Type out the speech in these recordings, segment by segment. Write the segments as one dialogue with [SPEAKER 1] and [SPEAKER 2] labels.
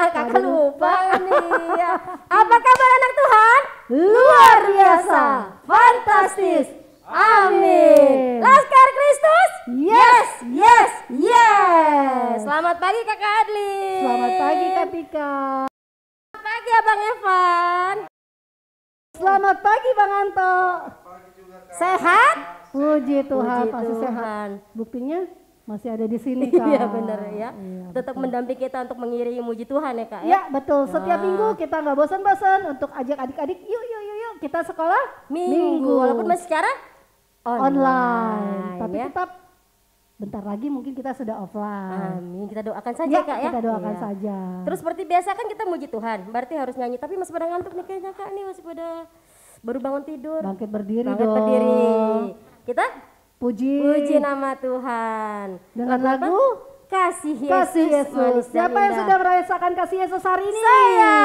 [SPEAKER 1] Kakak lupa nih ya. Apa kabar anak Tuhan? Luar biasa, fantastis, amin. Laskar Kristus? Yes, yes, yes. Selamat pagi Kakak Adli.
[SPEAKER 2] Selamat pagi Kak Tika.
[SPEAKER 1] Selamat pagi Abang Evan.
[SPEAKER 2] Selamat pagi Bang Anto.
[SPEAKER 1] Sehat?
[SPEAKER 2] Puji Tuhan,
[SPEAKER 1] Puji
[SPEAKER 2] pasti
[SPEAKER 1] Tuhan.
[SPEAKER 2] sehat. Buktinya masih ada di sini Kak.
[SPEAKER 1] Iya benar ya.
[SPEAKER 2] Iya,
[SPEAKER 1] Tetap mendampingi kita untuk mengiringi muji Tuhan ya Kak ya.
[SPEAKER 2] Ya betul, setiap minggu kita nggak bosan-bosan untuk ajak adik-adik yuk kita sekolah
[SPEAKER 1] Minggu. Walaupun masih secara
[SPEAKER 2] online. Tapi
[SPEAKER 1] ya.
[SPEAKER 2] tetap bentar lagi mungkin kita sudah offline.
[SPEAKER 1] Amin. Kita doakan saja
[SPEAKER 2] Ya,
[SPEAKER 1] Kak ya.
[SPEAKER 2] kita doakan
[SPEAKER 1] Iya.
[SPEAKER 2] saja.
[SPEAKER 1] Terus seperti biasa kan kita muji Tuhan, berarti harus nyanyi. Tapi masih pada ngantuk nih kayaknya Kak nih, masih pada baru bangun tidur.
[SPEAKER 2] Bangkit berdiri
[SPEAKER 1] Bangkit
[SPEAKER 2] dong.
[SPEAKER 1] berdiri. Kita
[SPEAKER 2] Puji
[SPEAKER 1] nama Tuhan.
[SPEAKER 2] dengan
[SPEAKER 1] apa?
[SPEAKER 2] lagu
[SPEAKER 1] Kasih Yesus.
[SPEAKER 2] Kasih Yesus.
[SPEAKER 1] Manis dan
[SPEAKER 2] Siapa yang
[SPEAKER 1] indah.
[SPEAKER 2] sudah merasakan kasih Yesus hari ini?
[SPEAKER 1] Saya.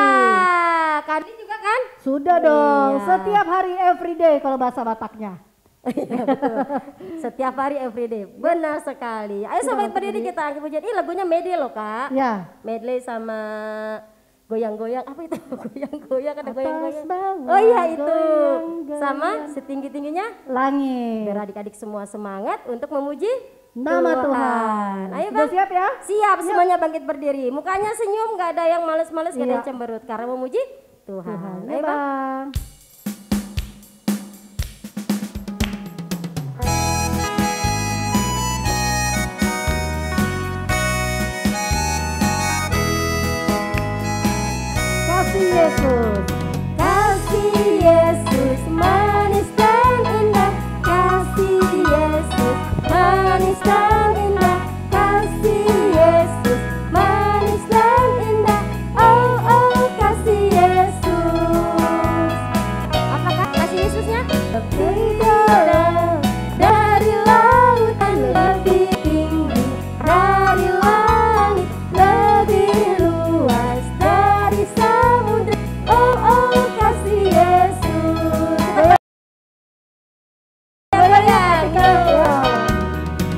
[SPEAKER 1] Kadi juga kan?
[SPEAKER 2] Sudah dong,
[SPEAKER 1] Iya.
[SPEAKER 2] setiap hari everyday kalau bahasa Bataknya.
[SPEAKER 1] Iya betul. Setiap hari everyday. Benar sekali. Ayo sobat berdiri kita angkat pujian. Ini lagunya medley loh Kak.
[SPEAKER 2] Ya.
[SPEAKER 1] Medley sama goyang-goyang, apa itu? Goyang-goyang, ada
[SPEAKER 2] Atas
[SPEAKER 1] goyang-goyang.
[SPEAKER 2] bawah,
[SPEAKER 1] Oh iya itu.
[SPEAKER 2] goyang-goyang.
[SPEAKER 1] Sama setinggi-tingginya.
[SPEAKER 2] Langit.
[SPEAKER 1] Biar adik-adik semua semangat untuk memuji
[SPEAKER 2] Nama Tuhan.
[SPEAKER 1] Ayo
[SPEAKER 2] Sudah
[SPEAKER 1] Bang.
[SPEAKER 2] siap ya?
[SPEAKER 1] Siap, semuanya bangkit berdiri. Mukanya senyum, nggak ada yang males-males, nggak ada
[SPEAKER 2] Iya.
[SPEAKER 1] yang cemberut. Karena memuji Tuhan.
[SPEAKER 2] Tuhan.
[SPEAKER 1] Ayo
[SPEAKER 2] Ya,
[SPEAKER 1] Bang.
[SPEAKER 2] Bang. Kasih Yesus.
[SPEAKER 1] Kasih Yesus manis dan indah. Kasih Yesus manis dan indah. Kasih Yesus manis dan indah. Oh oh kasih Yesus. Apakah kasih Yesusnya? Lebih dalam dari lautan, lebih tinggi dari langit, lebih luas dari samudra. Oh oh kasih Yesus. Goyang, goyang.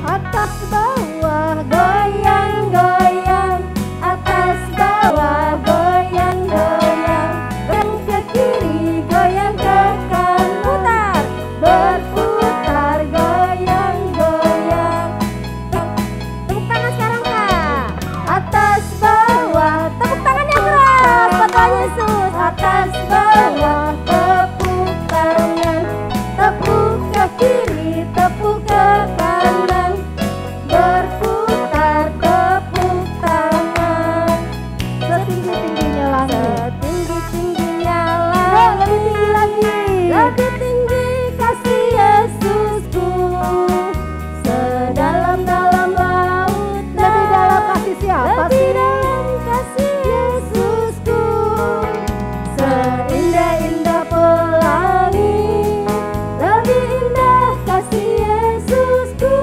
[SPEAKER 2] Atas bawah
[SPEAKER 1] Goyang, goyang, atas bawah, goyang, goyang, goyang ke kiri, goyang ke kanan, putar, berputar, goyang, goyang. Tepuk tangan sekarang Kak. Atas bawah, tepuk tangan yang keras buat Tuhan Yesus. Atas bawah, tepuk tangan, tepuk ke kiri, tepuk ke kanan. Berputar tepuk tangan
[SPEAKER 2] setinggi-tingginya langit.
[SPEAKER 1] setinggi-tingginya
[SPEAKER 2] Oh, lebih tinggi
[SPEAKER 1] langit,
[SPEAKER 2] lagi.
[SPEAKER 1] lebih tinggi kasih Yesusku, sedalam-dalam laut,
[SPEAKER 2] Lebih dalam kasih siapa
[SPEAKER 1] lebih
[SPEAKER 2] sih?
[SPEAKER 1] dalam kasih Yesusku, seindah-indah pelangi, lebih indah kasih Yesusku.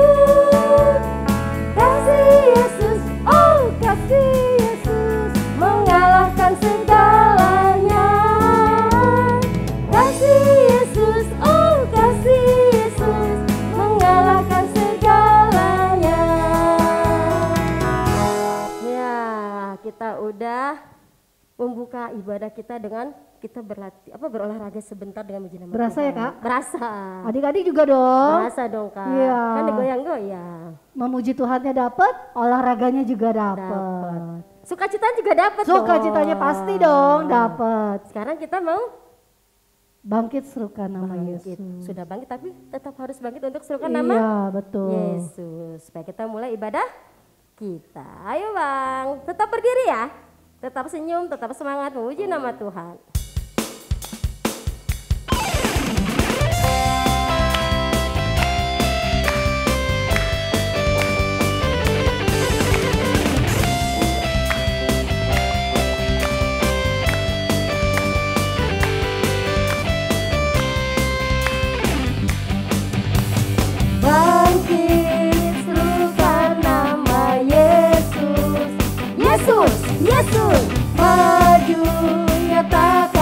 [SPEAKER 1] Kasih Yesus, oh kasih Yesus, mengalahkan segalanya. Kasih Yesus, oh kasih Yesus, mengalahkan segalanya. Ya, kita udah membuka ibadah kita dengan kita berolahraga sebentar dengan muji nama
[SPEAKER 2] Berasa ya,
[SPEAKER 1] Tuhan.
[SPEAKER 2] Kak?
[SPEAKER 1] Berasa.
[SPEAKER 2] Adik-adik juga dong.
[SPEAKER 1] Berasa dong Kak.
[SPEAKER 2] Iya.
[SPEAKER 1] Kan digoyang-goyang.
[SPEAKER 2] Memuji Tuhannya dapat, olahraganya juga dapat.
[SPEAKER 1] Dapat. Sukacita juga dapat dong.
[SPEAKER 2] Sukacitanya pasti dong dapat.
[SPEAKER 1] Sekarang kita mau
[SPEAKER 2] Bangkit serukan nama
[SPEAKER 1] bangkit.
[SPEAKER 2] Yesus.
[SPEAKER 1] Sudah bangkit tapi tetap harus bangkit untuk serukan
[SPEAKER 2] Iya,
[SPEAKER 1] nama
[SPEAKER 2] betul.
[SPEAKER 1] Yesus. Supaya kita mulai ibadah kita. Ayo Bang, tetap berdiri ya. Tetap senyum, tetap semangat memuji nama Tuhan. Bangkit serukan nama Yesus. Yesus, Yesus, maju nyatakan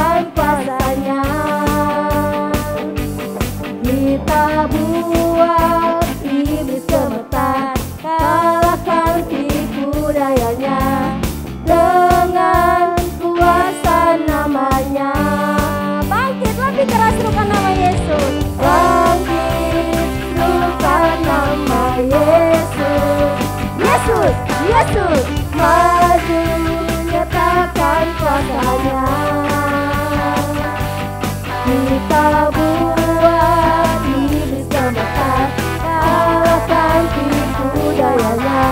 [SPEAKER 1] kau buat iblis gemetar, kalahkan tipu dayanya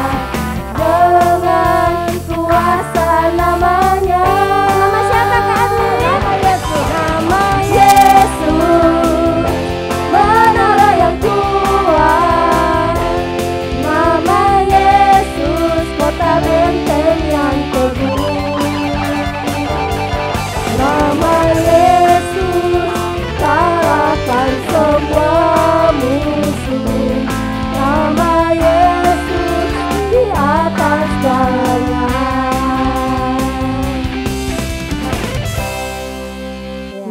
[SPEAKER 1] dengan kuasa namanya. Nama siapa Kak Adli? Nama Yesus. Nama Yesus, menara yang kuat. Nama Yesus, kota benteng yang teguh. Nama Yesus, kalahkan semua musuh. Nama Yesus di atas segalanya.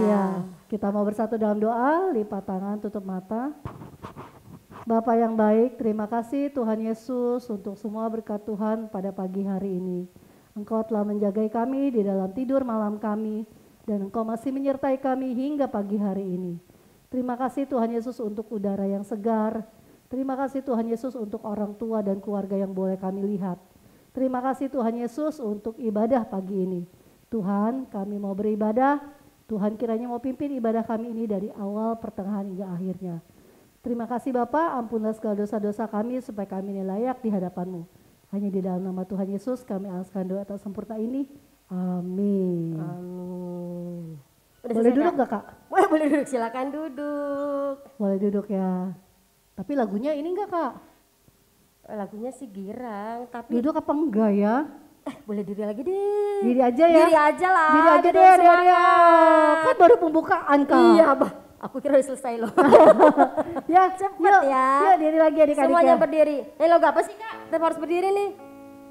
[SPEAKER 2] Ya, kita mau bersatu dalam doa, lipat tangan, tutup mata. Bapa yang baik, terima kasih Tuhan Yesus untuk semua berkat Tuhan pada pagi hari ini. Engkau telah menjagai kami di dalam tidur malam kami, dan Engkau masih menyertai kami hingga pagi hari ini. Terima kasih Tuhan Yesus untuk udara yang segar. Terima kasih Tuhan Yesus untuk orang tua dan keluarga yang boleh kami lihat. Terima kasih Tuhan Yesus untuk ibadah pagi ini. Tuhan, kami mau beribadah. Tuhan kiranya mau pimpin ibadah kami ini dari awal, pertengahan hingga akhirnya. Terima kasih Bapa, ampunlah segala dosa-dosa kami supaya kami ini layak di hadapan-Mu. Hanya di dalam nama Tuhan Yesus kami alaskan doa tak sempurna ini. Amin.
[SPEAKER 1] Amin. Udah
[SPEAKER 2] Boleh
[SPEAKER 1] selesai,
[SPEAKER 2] duduk
[SPEAKER 1] Kak?
[SPEAKER 2] gak Kak?
[SPEAKER 1] Boleh duduk, silakan duduk.
[SPEAKER 2] Boleh duduk ya. Tapi lagunya ini enggak Kak?
[SPEAKER 1] Lagunya sih girang, tapi
[SPEAKER 2] Duduk apa enggak ya?
[SPEAKER 1] boleh diri lagi deh.
[SPEAKER 2] Diri aja ya?
[SPEAKER 1] Diri aja lah.
[SPEAKER 2] Diri aja
[SPEAKER 1] biar
[SPEAKER 2] deh, diri
[SPEAKER 1] semangat.
[SPEAKER 2] aja. Kan baru pembukaan Kak.
[SPEAKER 1] Iya, Bah. Aku kira udah selesai loh.
[SPEAKER 2] Ya,
[SPEAKER 1] Cepet
[SPEAKER 2] yuk,
[SPEAKER 1] ya.
[SPEAKER 2] Yuk diri lagi adik-adik
[SPEAKER 1] Semuanya
[SPEAKER 2] ya.
[SPEAKER 1] berdiri. Logo apa sih Kak? Tetap harus berdiri nih.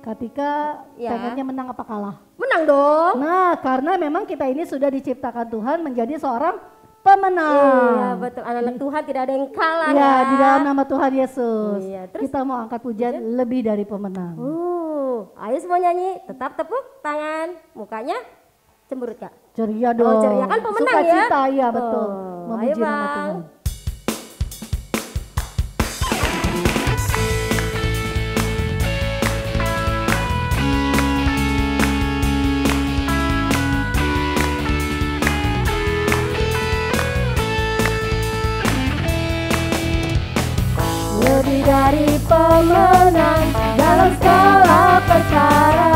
[SPEAKER 2] Ketika
[SPEAKER 1] Ya.
[SPEAKER 2] pengennya menang apa kalah?
[SPEAKER 1] Menang dong.
[SPEAKER 2] Nah, karena memang kita ini sudah diciptakan Tuhan menjadi seorang pemenang.
[SPEAKER 1] Iya betul, anak-anak Tuhan tidak ada yang kalah
[SPEAKER 2] Ya,
[SPEAKER 1] ya.
[SPEAKER 2] di dalam nama Tuhan Yesus.
[SPEAKER 1] Iya, terus?
[SPEAKER 2] Kita mau angkat pujian lebih dari pemenang.
[SPEAKER 1] Ayo semua nyanyi, tetap tepuk tangan, mukanya cemberut Kak.
[SPEAKER 2] Ceria dong.
[SPEAKER 1] ceria, kan pemenang ya?
[SPEAKER 2] Sukacita, ya betul.
[SPEAKER 1] Oh,
[SPEAKER 2] Memuji
[SPEAKER 1] ayo,
[SPEAKER 2] nama
[SPEAKER 1] Bang.
[SPEAKER 2] Tuhan.
[SPEAKER 1] Lebih dari pemenang dalam segala perkara,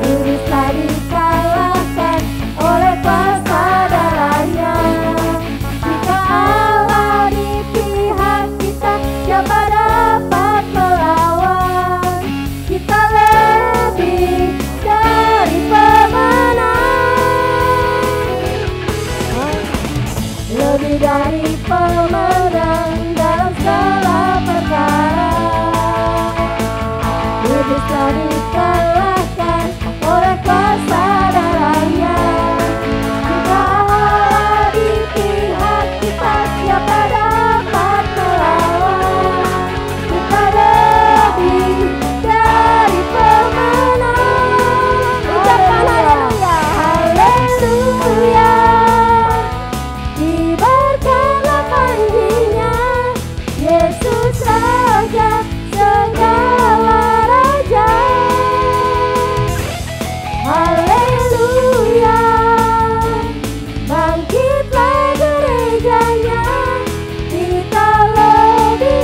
[SPEAKER 1] iblis telah dikalahkan oleh kuasa darahnya. Jika Allah di pihak kita, siapa dapat melawan? Kita lebih dari pemenang, lebih dari pemenang dalam segala perkara. Iblis telah dikalahkan oleh kuasa darahnya. Jika Allah di pihak kita, siapa dapat melawan? Kita lebih dari pemenang. Ucapkan haleluya, haleluya. Kibarkanlah panjinya, Yesus Raja segala raja. Haleluya, bangkitlah gerejanya. Kita lebih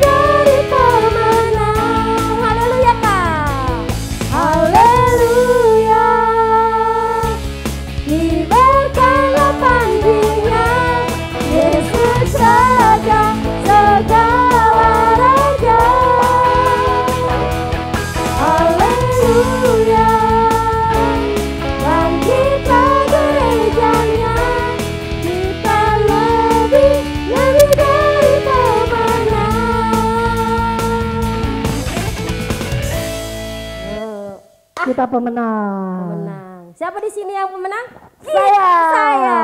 [SPEAKER 1] dari pemenang. Haleluya Kak. Haleluya. Kibarkanlah panjinya, Yesus Raja segala raja. Haleluya, bangkitlah gerejanya. Kita lebih dari pemenang.
[SPEAKER 2] Kita pemenang.
[SPEAKER 1] Pemenang. Siapa di sini yang pemenang?
[SPEAKER 2] Saya.
[SPEAKER 1] Saya.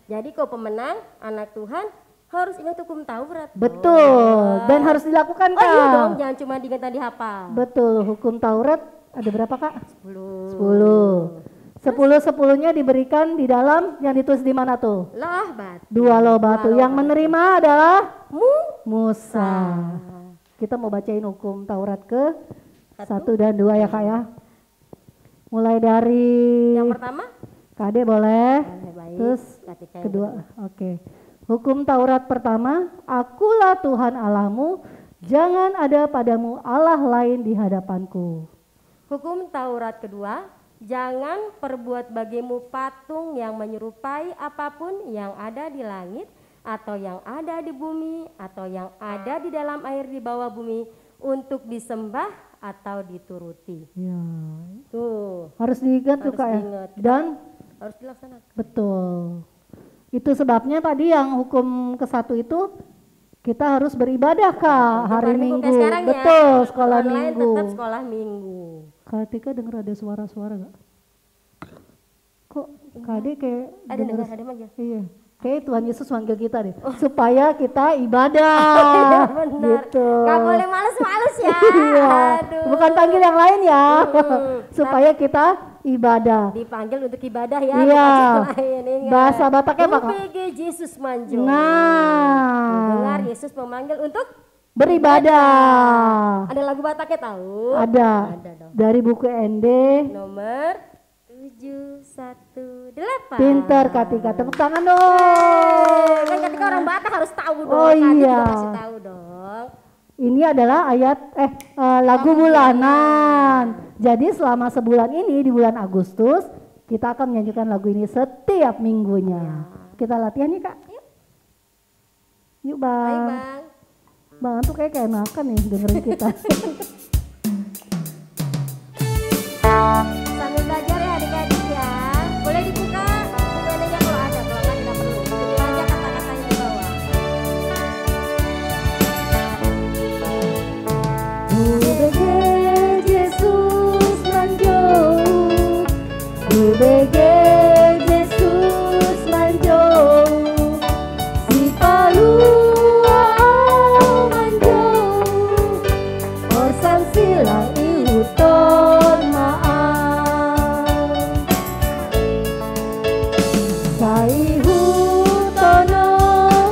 [SPEAKER 1] Jadi kau pemenang, anak Tuhan harus ingat hukum Taurat.
[SPEAKER 2] Betul. Dan harus dilakukan
[SPEAKER 1] Oh iya
[SPEAKER 2] Kak.
[SPEAKER 1] dong, jangan cuma diingat dan dihafal.
[SPEAKER 2] Betul, hukum Taurat ada berapa Kak?
[SPEAKER 1] 10.
[SPEAKER 2] 10. 10-10-nya diberikan di dalam yang ditulis di mana tuh?
[SPEAKER 1] Loh batu.
[SPEAKER 2] 2 loh batu.
[SPEAKER 1] Dua loh
[SPEAKER 2] Yang menerima adalah
[SPEAKER 1] Musa.
[SPEAKER 2] Musa. Kita mau bacain hukum Taurat ke 1 dan 2 ya Kak ya. Mulai dari
[SPEAKER 1] Yang pertama,
[SPEAKER 2] Kade boleh.
[SPEAKER 1] Baik.
[SPEAKER 2] Terus
[SPEAKER 1] Ketika yang
[SPEAKER 2] kedua, oke. Hukum Taurat pertama, akulah Tuhan Allahmu, jangan ada padamu Allah lain di hadapanku.
[SPEAKER 1] Hukum Taurat kedua, jangan perbuat bagimu patung yang menyerupai apapun yang ada di langit atau yang ada di bumi atau yang ada di dalam air di bawah bumi untuk disembah atau dituruti.
[SPEAKER 2] Ya,
[SPEAKER 1] Tuh,
[SPEAKER 2] harus diingat tuh
[SPEAKER 1] harus
[SPEAKER 2] Kak ya.
[SPEAKER 1] diingat.
[SPEAKER 2] Dan
[SPEAKER 1] harus dilaksanakan.
[SPEAKER 2] betul. Itu sebabnya tadi yang hukum ke-1 itu kita harus beribadah Kak hari Minggu.
[SPEAKER 1] Kayak sekarang ya.
[SPEAKER 2] Betul, sekolah
[SPEAKER 1] Online
[SPEAKER 2] Minggu.
[SPEAKER 1] tetap sekolah Minggu.
[SPEAKER 2] Kak Tika dengar ada suara-suara gak? Kok Kade kayak
[SPEAKER 1] Ada dengar, ada manggil.
[SPEAKER 2] Iya, kayak Tuhan Yesus manggil kita deh, supaya kita ibadah.
[SPEAKER 1] Iya benar.
[SPEAKER 2] Gitu.
[SPEAKER 1] Gak boleh males-males ya.
[SPEAKER 2] Iya.
[SPEAKER 1] Aduh.
[SPEAKER 2] Bukan panggil yang lain ya, supaya kita ibadah.
[SPEAKER 1] Dipanggil untuk ibadah ya.
[SPEAKER 2] Iya.
[SPEAKER 1] Bukan lain, ingat.
[SPEAKER 2] Bahasa Bataknya apa Kak?
[SPEAKER 1] UPG Yesus Manjo.
[SPEAKER 2] Nah,
[SPEAKER 1] Dengar Yesus memanggil untuk
[SPEAKER 2] beribadah.
[SPEAKER 1] Ada lagu Bataknya tahu?
[SPEAKER 2] Ada.
[SPEAKER 1] Ada dong.
[SPEAKER 2] Dari buku ND.
[SPEAKER 1] Nomor 718.
[SPEAKER 2] Pinter Katika, tepuk tangan dong.
[SPEAKER 1] Kan ketika orang Batak harus tahu dong.
[SPEAKER 2] Oh
[SPEAKER 1] Kak,
[SPEAKER 2] iya.
[SPEAKER 1] juga kasih tahu dong.
[SPEAKER 2] Ini adalah ayat lagu bulanan. Jadi selama sebulan ini di bulan Agustus kita akan menyanyikan lagu ini setiap minggunya. Kita latihan nih Kak. Yuk
[SPEAKER 1] Ayo
[SPEAKER 2] Bang.
[SPEAKER 1] Bang.
[SPEAKER 2] Bang tuh kayak makan nih dengerin kita.
[SPEAKER 1] Sambil belajar ya adik-adik ya. Boleh dibuka buku-bukunya kalau ada, kalau nggak tidak perlu. Ikutin aja kata-katanya di bawah.
[SPEAKER 2] UBG Yesus manjou, UBG Yesus manjou, si Palua manjou, Osan silang iuton maaf, Saihu tono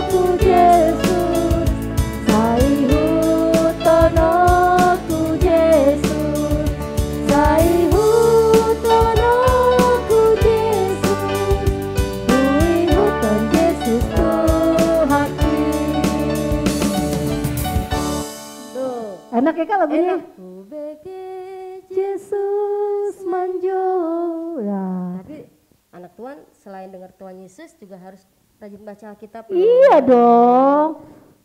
[SPEAKER 2] ku Yesus, Saihu tono ku Yesus, Saihu tono ku Yesus, Uihu ton Yesus Tuhaki.
[SPEAKER 1] Tuh.
[SPEAKER 2] Enak ya Kak lagunya?
[SPEAKER 1] Enak. UBG.
[SPEAKER 2] Yesus manjou. Ya.
[SPEAKER 1] Tapi anak Tuhan selain dengar Tuhan Yesus juga harus rajin baca Alkitab. loh.
[SPEAKER 2] Iya dong.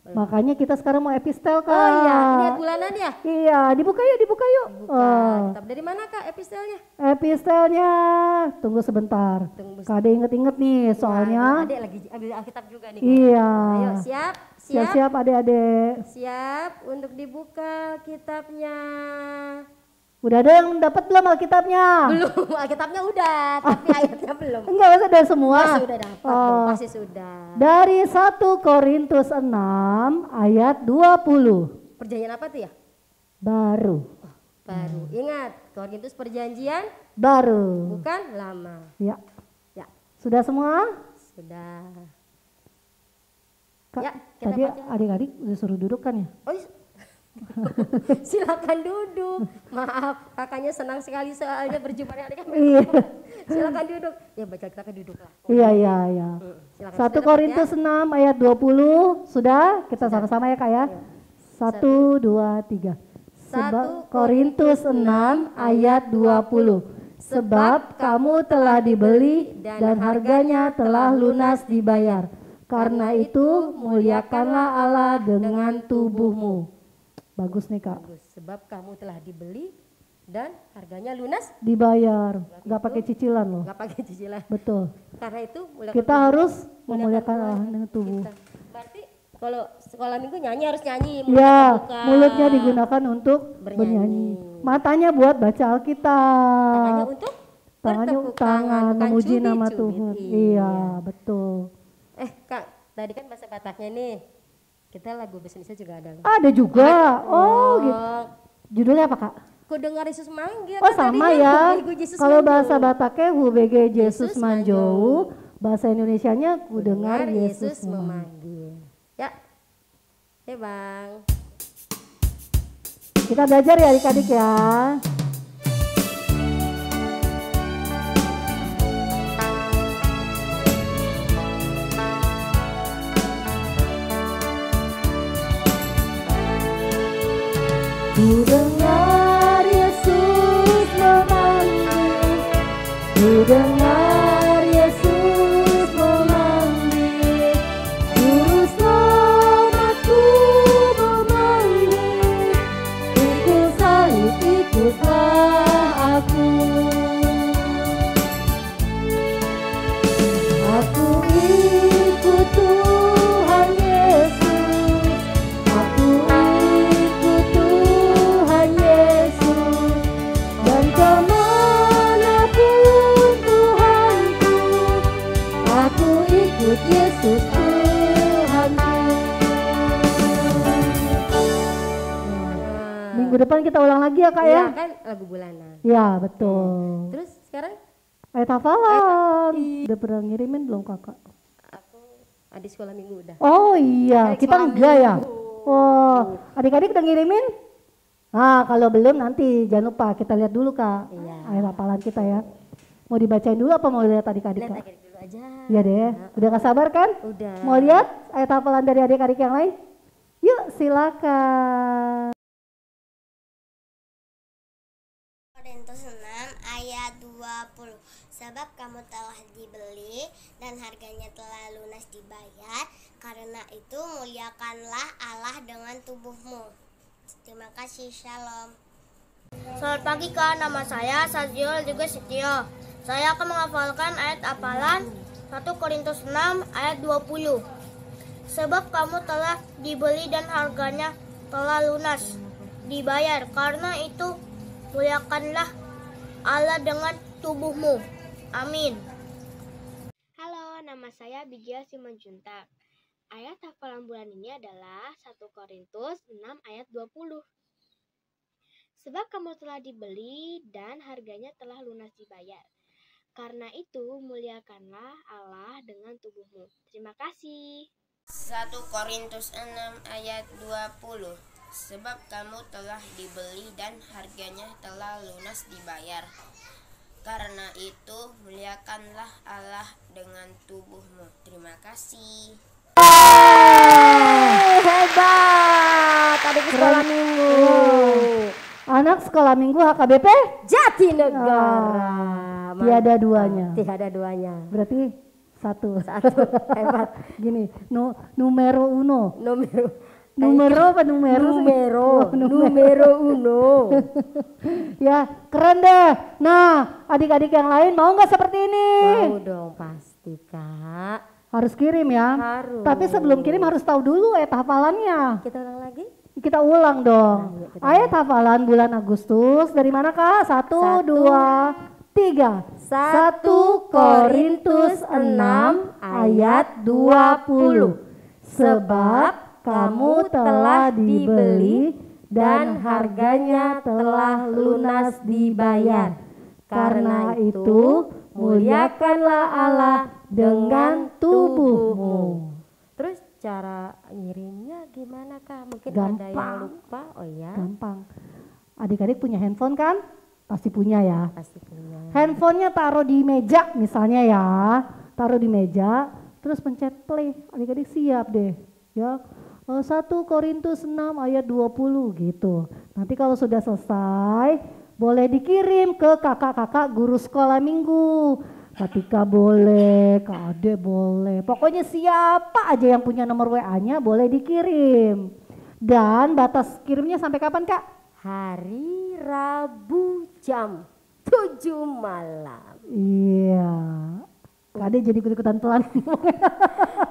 [SPEAKER 2] Makanya kita sekarang mau epistel Kak.
[SPEAKER 1] Oh iya, ini ayat bulanan ya?
[SPEAKER 2] Iya, dibuka yuk, dibuka yuk.
[SPEAKER 1] Buka kitab. Dari mana Kak epistelnya?
[SPEAKER 2] Epistelnya, tunggu sebentar.
[SPEAKER 1] Tunggu
[SPEAKER 2] Kak Ade inget-inget nih, soalnya.
[SPEAKER 1] Adek lagi ambil Alkitab juga nih.
[SPEAKER 2] Iya.
[SPEAKER 1] Ayo siap, siap,
[SPEAKER 2] Siap-siap adik-adik.
[SPEAKER 1] siap untuk dibuka kitabnya.
[SPEAKER 2] Udah ada yang dapat belum Alkitabnya?
[SPEAKER 1] Belum, Alkitabnya udah, tapi ayatnya belum.
[SPEAKER 2] Enggak, masa udah semua.
[SPEAKER 1] Pasti sudah dapat, dong,
[SPEAKER 2] Oh.
[SPEAKER 1] pasti sudah.
[SPEAKER 2] Dari 1 Korintus 6 ayat 20.
[SPEAKER 1] Perjanjian apa tuh ya?
[SPEAKER 2] Baru.
[SPEAKER 1] Baru. Ingat, Korintus perjanjian
[SPEAKER 2] Baru.
[SPEAKER 1] bukan lama.
[SPEAKER 2] Ya.
[SPEAKER 1] Ya,
[SPEAKER 2] Sudah semua?
[SPEAKER 1] sudah.
[SPEAKER 2] Kak,
[SPEAKER 1] Ya, kita
[SPEAKER 2] tadi
[SPEAKER 1] baca.
[SPEAKER 2] adik-adik udah suruh duduk kan ya?
[SPEAKER 1] Oh, silakan duduk. Maaf, kakaknya senang sekali soalnya berjumpa dengan adik.
[SPEAKER 2] Iya.
[SPEAKER 1] Silakan duduk. Ya baca kita kan duduk lah.
[SPEAKER 2] Iya, iya, iya.
[SPEAKER 1] Silakan.
[SPEAKER 2] 1
[SPEAKER 1] Sudah
[SPEAKER 2] Korintus 6 ayat 20. Sudah? Kita sama-sama ya Kak ya? 1, 2, 3.
[SPEAKER 1] 1
[SPEAKER 2] Korintus 6 ayat 20. Sebab kamu telah dibeli dan harganya telah lunas dibayar. Karena itu muliakanlah Allah dengan tubuhmu. Bagus nih Kak.
[SPEAKER 1] Bagus. Sebab kamu telah dibeli dan harganya lunas,
[SPEAKER 2] Dibayar, nggak pakai cicilan loh.
[SPEAKER 1] nggak pakai cicilan.
[SPEAKER 2] Betul.
[SPEAKER 1] Karena itu muliakan
[SPEAKER 2] Kita
[SPEAKER 1] tubuh,
[SPEAKER 2] harus
[SPEAKER 1] muliakan
[SPEAKER 2] memuliakan
[SPEAKER 1] Tuhan
[SPEAKER 2] Allah dengan tubuh.
[SPEAKER 1] kita. Berarti kalau sekolah minggu nyanyi harus nyanyi.
[SPEAKER 2] Ya,
[SPEAKER 1] buka.
[SPEAKER 2] mulutnya digunakan untuk
[SPEAKER 1] Bernyanyi.
[SPEAKER 2] bernyanyi. Matanya buat baca
[SPEAKER 1] Tangannya
[SPEAKER 2] Alkitab.
[SPEAKER 1] untuk
[SPEAKER 2] Tangannya
[SPEAKER 1] bertepuk
[SPEAKER 2] tangan
[SPEAKER 1] bukan
[SPEAKER 2] memuji nama
[SPEAKER 1] cubit-cubit.
[SPEAKER 2] Tuhan.
[SPEAKER 1] Iya.
[SPEAKER 2] Iya, betul.
[SPEAKER 1] Kak, tadi kan bahasa Bataknya nih. Kita lagu bahasa Indonesia juga ada.
[SPEAKER 2] Ada juga. Oh, gitu. Judulnya apa Kak?
[SPEAKER 1] Ku dengar Yesus manggil.
[SPEAKER 2] Oh,
[SPEAKER 1] kan
[SPEAKER 2] sama
[SPEAKER 1] tadinya
[SPEAKER 2] ya.
[SPEAKER 1] Ku Yesus
[SPEAKER 2] Kalau
[SPEAKER 1] manggil.
[SPEAKER 2] bahasa Bataknya HUBG Yesus
[SPEAKER 1] Yesus
[SPEAKER 2] Manjou, bahasa Indonesianya ku dengar
[SPEAKER 1] Dengar
[SPEAKER 2] Yesus memanggil.
[SPEAKER 1] memanggil. Ya. Bang.
[SPEAKER 2] Kita belajar ya adik-adik ya. dengar Yesus memanggil, ku dengar Yesus memanggil, Juru Selamatku memanggil, ikut salib, ikutlah aku. Aku ikut Tuhan Yesus, aku ikut Tuhan Yesus, dan kemanapun Tuhanku, aku ikut Yesus Tuhanku. Minggu depan kita ulang lagi ya Kak ya?
[SPEAKER 1] Iya kan lagu bulanan.
[SPEAKER 2] Ya betul.
[SPEAKER 1] Terus sekarang
[SPEAKER 2] Ayat hafalan. Udah pernah ngirimin belum Kakak?
[SPEAKER 1] aku adik sekolah minggu udah.
[SPEAKER 2] Oh iya,
[SPEAKER 1] Adik
[SPEAKER 2] kita
[SPEAKER 1] sekolah
[SPEAKER 2] enggak ya?
[SPEAKER 1] minggu.
[SPEAKER 2] Oh, adik-adik udah ngirimin? Nah, kalau belum nanti jangan lupa kita lihat dulu Kak.
[SPEAKER 1] Iya.
[SPEAKER 2] Ayat hafalan kita ya. Mau dibacain dulu apa mau lihat adik-adik
[SPEAKER 1] Lihat
[SPEAKER 2] Kak?
[SPEAKER 1] akhir dulu aja.
[SPEAKER 2] Iya deh, udah gak sabar kan?
[SPEAKER 1] Udah.
[SPEAKER 2] Mau lihat ayat hafalan dari adik-adik yang lain? Yuk silakan.
[SPEAKER 3] Korintus 6 ayat 20. Sebab kamu telah dibeli dan harganya telah lunas dibayar, karena itu muliakanlah Allah dengan tubuhmu. Terima kasih, shalom.
[SPEAKER 4] Selamat pagi Kak, nama saya Saziul juga Setio. Saya akan menghafalkan ayat hafalan 1 Korintus 6 ayat 20. Sebab kamu telah dibeli dan harganya telah lunas dibayar, karena itu muliakanlah Allah dengan tubuhmu. Amin. Halo, nama saya Bijia Simanjuntak. Ayat hafalan bulan ini adalah 1 Korintus 6 ayat 20. Sebab kamu telah dibeli dan harganya telah lunas dibayar. Karena itu muliakanlah Allah dengan tubuhmu. Terima kasih.
[SPEAKER 3] 1 Korintus 6 ayat 20. Sebab kamu telah dibeli dan harganya telah lunas dibayar. Karena itu muliakanlah Allah dengan tubuhmu. Terima kasih.
[SPEAKER 1] Hebat, adik sekolah minggu.
[SPEAKER 2] Anak sekolah minggu HKBP?
[SPEAKER 1] Jatinegara.
[SPEAKER 2] Tiada duanya.
[SPEAKER 1] Tiada duanya.
[SPEAKER 2] Berarti satu.
[SPEAKER 1] Hebat.
[SPEAKER 2] Gini, numero uno.
[SPEAKER 1] Numero
[SPEAKER 2] Numero apa numero?
[SPEAKER 1] numero uno.
[SPEAKER 2] Ya, keren deh. Nah, adik-adik yang lain mau nggak seperti ini?
[SPEAKER 1] Mau dong pasti Kak.
[SPEAKER 2] Harus kirim ya.
[SPEAKER 1] Harus.
[SPEAKER 2] Tapi sebelum kirim harus tahu dulu ayat hafalannya.
[SPEAKER 1] Kita ulang lagi.
[SPEAKER 2] Kita ulang dong.
[SPEAKER 1] Nah, yuk kita
[SPEAKER 2] Ayat hafalan bulan Agustus dari mana Kak? 1, 2, 3. 1 Korintus 6 ayat 20. Sebab kamu telah dibeli dan harganya telah lunas dibayar. Karena itu muliakanlah Allah dengan tubuhmu.
[SPEAKER 1] Terus cara ngirimnya gimana Kak? Mungkin ada
[SPEAKER 2] Gampang.
[SPEAKER 1] yang lupa. Oh ya,
[SPEAKER 2] Gampang. Adik-adik punya handphone kan? Pasti punya ya.
[SPEAKER 1] pasti punya.
[SPEAKER 2] Handphonenya taruh di meja misalnya ya. Taruh di meja, terus pencet play. Adik-adik siap deh. Ya. 1 Korintus 6 ayat 20 gitu. Nanti kalau sudah selesai, boleh dikirim ke kakak-kakak guru sekolah minggu. Kak Tika boleh, Kak Ade boleh. Pokoknya siapa aja yang punya nomor WA-nya boleh dikirim. Dan batas kirimnya sampai kapan Kak?
[SPEAKER 1] Hari Rabu jam 7 malam.
[SPEAKER 2] Iya. Kak Ade jadi ikut-ikutan pelan.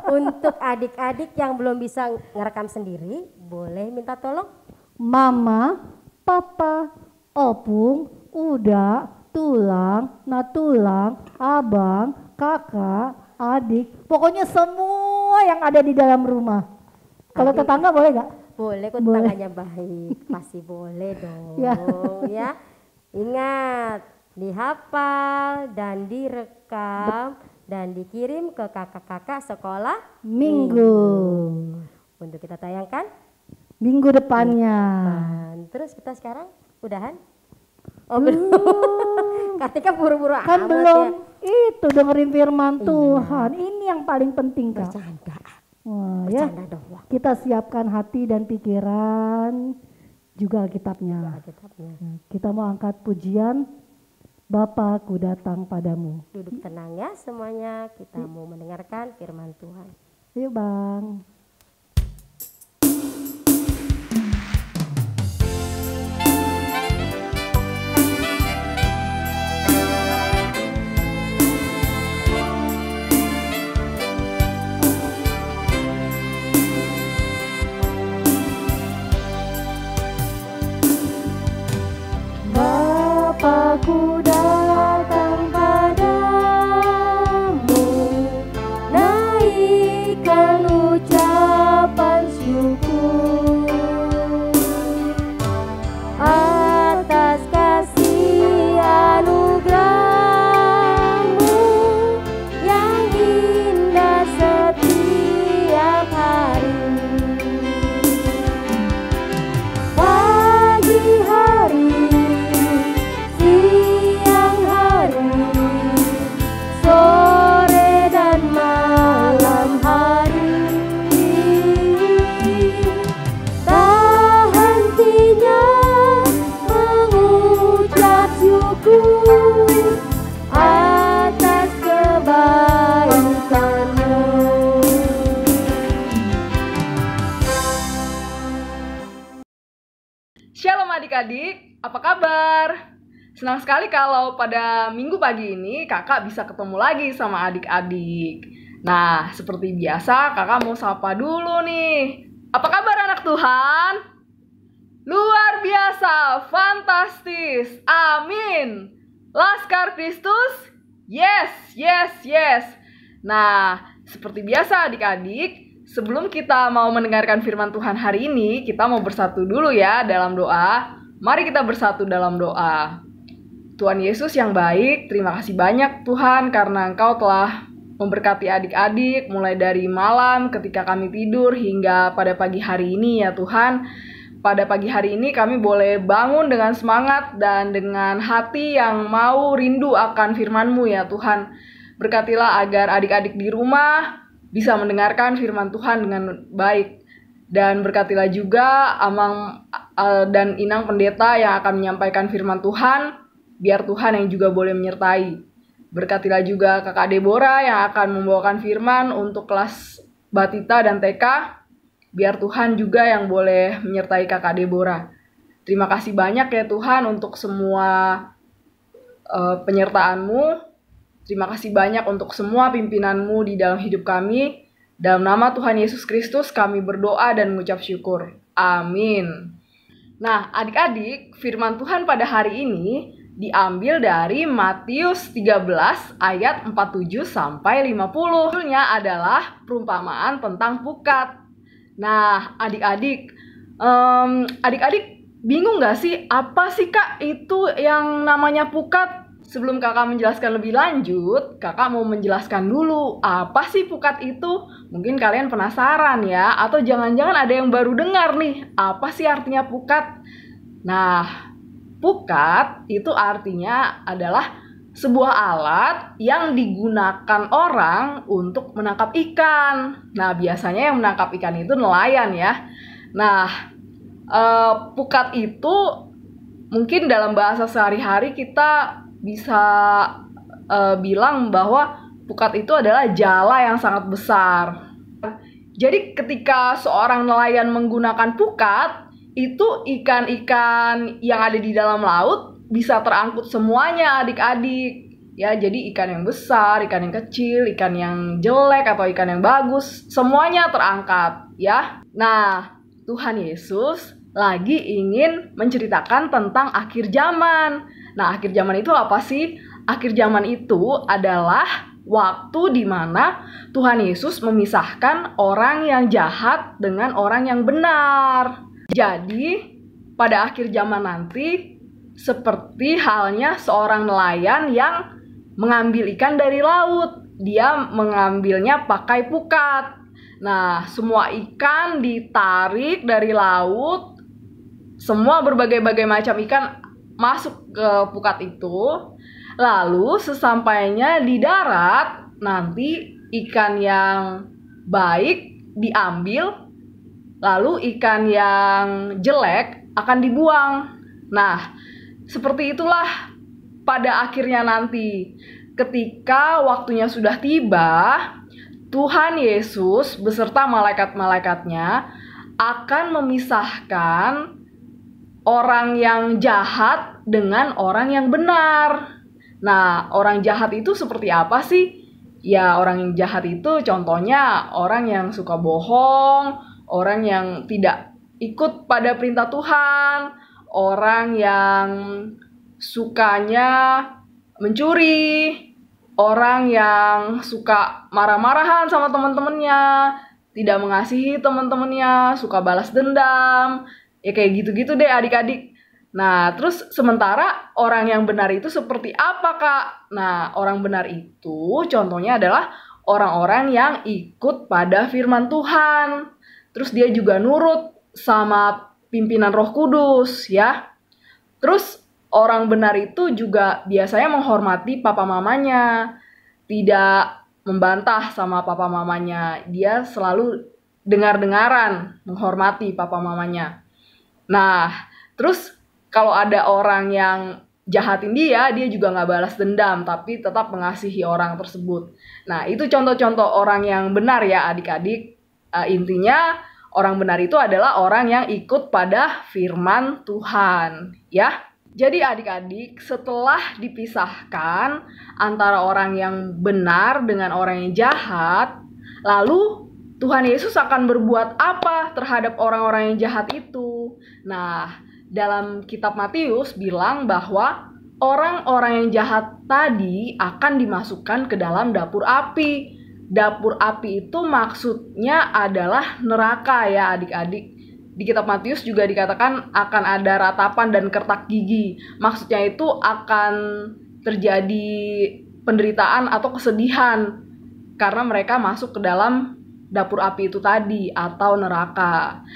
[SPEAKER 1] Untuk adik-adik yang belum bisa ngerekam sendiri, boleh minta tolong.
[SPEAKER 2] Mama, papa, opung, uda, tulang, natulang, abang, kakak, adik. Pokoknya semua yang ada di dalam rumah. Kalau
[SPEAKER 1] Adik.
[SPEAKER 2] tetangga boleh gak?
[SPEAKER 1] Boleh kok
[SPEAKER 2] Boleh.
[SPEAKER 1] tangannya baik. Pasti boleh dong.
[SPEAKER 2] Ya.
[SPEAKER 1] Ya. Ingat, dihafal dan direkam dan dikirim ke kakak-kakak sekolah
[SPEAKER 2] Minggu.
[SPEAKER 1] untuk kita tayangkan.
[SPEAKER 2] Minggu depannya.
[SPEAKER 1] Terus kita sekarang udahan? Oh belum. Ketika buru-buru
[SPEAKER 2] Kan
[SPEAKER 1] amat
[SPEAKER 2] belum
[SPEAKER 1] ya.
[SPEAKER 2] itu dengerin firman
[SPEAKER 1] Iya.
[SPEAKER 2] Tuhan. Ini yang paling penting Kak.
[SPEAKER 1] Bercanda.
[SPEAKER 2] Wah, ya.
[SPEAKER 1] Bercanda dong.
[SPEAKER 2] Kita siapkan hati dan pikiran juga Alkitabnya.
[SPEAKER 1] Alkitabnya.
[SPEAKER 2] Kita mau angkat pujian Bapa, ku datang padamu.
[SPEAKER 1] Duduk tenang ya semuanya, kita mau mendengarkan firman Tuhan.
[SPEAKER 2] Yuk Bang.
[SPEAKER 1] Ku datang padamu, naikkan ucapan syukur atas kasih anugerah-Mu yang indah setiap hari. Pagi hari, siang hari, sore dan malam hari, tak hentinya mengucap syukur atas kebaikan-Mu.
[SPEAKER 5] Shalom adik-adik, apa kabar? Senang sekali kalau pada minggu pagi ini kakak bisa ketemu lagi sama adik-adik. Nah, seperti biasa kakak mau sapa dulu nih. Apa kabar anak Tuhan? Luar biasa, fantastis, amin. Laskar Kristus? Yes, yes, yes. Nah, seperti biasa adik-adik, sebelum kita mau mendengarkan firman Tuhan hari ini, kita mau bersatu dulu ya dalam doa. Mari kita bersatu dalam doa. Tuhan Yesus yang baik, terima kasih banyak Tuhan karena Engkau telah memberkati adik-adik mulai dari malam ketika kami tidur hingga pada pagi hari ini ya Tuhan. Pada pagi hari ini kami boleh bangun dengan semangat dan dengan hati yang mau rindu akan firman-Mu ya Tuhan. Berkatilah agar adik-adik di rumah bisa mendengarkan firman Tuhan dengan baik. Dan berkatilah juga Amang dan Inang pendeta yang akan menyampaikan firman Tuhan. Biar Tuhan yang juga boleh menyertai. Berkatilah juga kakak Deborah yang akan membawakan firman untuk kelas Batita dan TK. Biar Tuhan juga yang boleh menyertai kakak Deborah. Terima kasih banyak ya Tuhan untuk semua penyertaan-Mu. Terima kasih banyak untuk semua pimpinan-Mu di dalam hidup kami. Dalam nama Tuhan Yesus Kristus kami berdoa dan mengucap syukur. Amin. Nah adik-adik, firman Tuhan pada hari ini diambil dari Matius 13 ayat 47 sampai 50. Judulnya adalah perumpamaan tentang pukat. Nah, adik-adik bingung gak sih apa sih Kak itu yang namanya pukat? Sebelum kakak menjelaskan lebih lanjut, kakak mau menjelaskan dulu apa sih pukat itu? Mungkin kalian penasaran ya, atau jangan-jangan ada yang baru dengar nih, apa sih artinya pukat? Nah, pukat itu artinya adalah sebuah alat yang digunakan orang untuk menangkap ikan. Nah, biasanya yang menangkap ikan itu nelayan ya. Nah, pukat itu mungkin dalam bahasa sehari-hari kita bisa bilang bahwa pukat itu adalah jala yang sangat besar. Jadi ketika seorang nelayan menggunakan pukat, itu ikan-ikan yang ada di dalam laut bisa terangkut semuanya adik-adik. Ya, jadi ikan yang besar, ikan yang kecil, ikan yang jelek atau ikan yang bagus, semuanya terangkat ya. Nah, Tuhan Yesus lagi ingin menceritakan tentang akhir zaman. Nah, akhir zaman itu apa sih? Akhir zaman itu adalah waktu di mana Tuhan Yesus memisahkan orang yang jahat dengan orang yang benar. Jadi, pada akhir zaman nanti, seperti halnya seorang nelayan yang mengambil ikan dari laut. Dia mengambilnya pakai pukat. Nah, semua ikan ditarik dari laut. Semua berbagai-bagai macam ikan masuk ke pukat itu. Lalu, sesampainya di darat, nanti ikan yang baik diambil. Lalu ikan yang jelek akan dibuang. Nah, seperti itulah pada akhirnya nanti, ketika waktunya sudah tiba, Tuhan Yesus beserta malaikat-malaikatnya akan memisahkan orang yang jahat dengan orang yang benar. Nah, orang jahat itu seperti apa sih? Ya, orang yang jahat itu contohnya orang yang suka bohong, orang yang tidak ikut pada perintah Tuhan, orang yang sukanya mencuri, orang yang suka marah-marahan sama teman-temannya, tidak mengasihi teman-temannya, suka balas dendam, ya kayak gitu-gitu deh adik-adik. Nah, terus sementara orang yang benar itu seperti apa, Kak? Nah, orang benar itu contohnya adalah orang-orang yang ikut pada firman Tuhan. Terus dia juga nurut sama pimpinan Roh Kudus, ya. Terus orang benar itu juga biasanya menghormati papa mamanya, tidak membantah sama papa mamanya. Dia selalu dengar-dengaran menghormati papa mamanya. Nah, terus kalau ada orang yang jahatin dia juga nggak balas dendam, tapi tetap mengasihi orang tersebut. Nah, itu contoh-contoh orang yang benar ya adik-adik. Intinya, orang benar itu adalah orang yang ikut pada firman Tuhan, ya. Jadi adik-adik, setelah dipisahkan antara orang yang benar dengan orang yang jahat, lalu Tuhan Yesus akan berbuat apa terhadap orang-orang yang jahat itu? Nah, dalam kitab Matius bilang bahwa orang-orang yang jahat tadi akan dimasukkan ke dalam dapur api. Dapur api itu maksudnya adalah neraka ya adik-adik. Di kitab Matius juga dikatakan akan ada ratapan dan kertak gigi. Maksudnya itu akan terjadi penderitaan atau kesedihan karena mereka masuk ke dalam dapur api itu tadi atau neraka.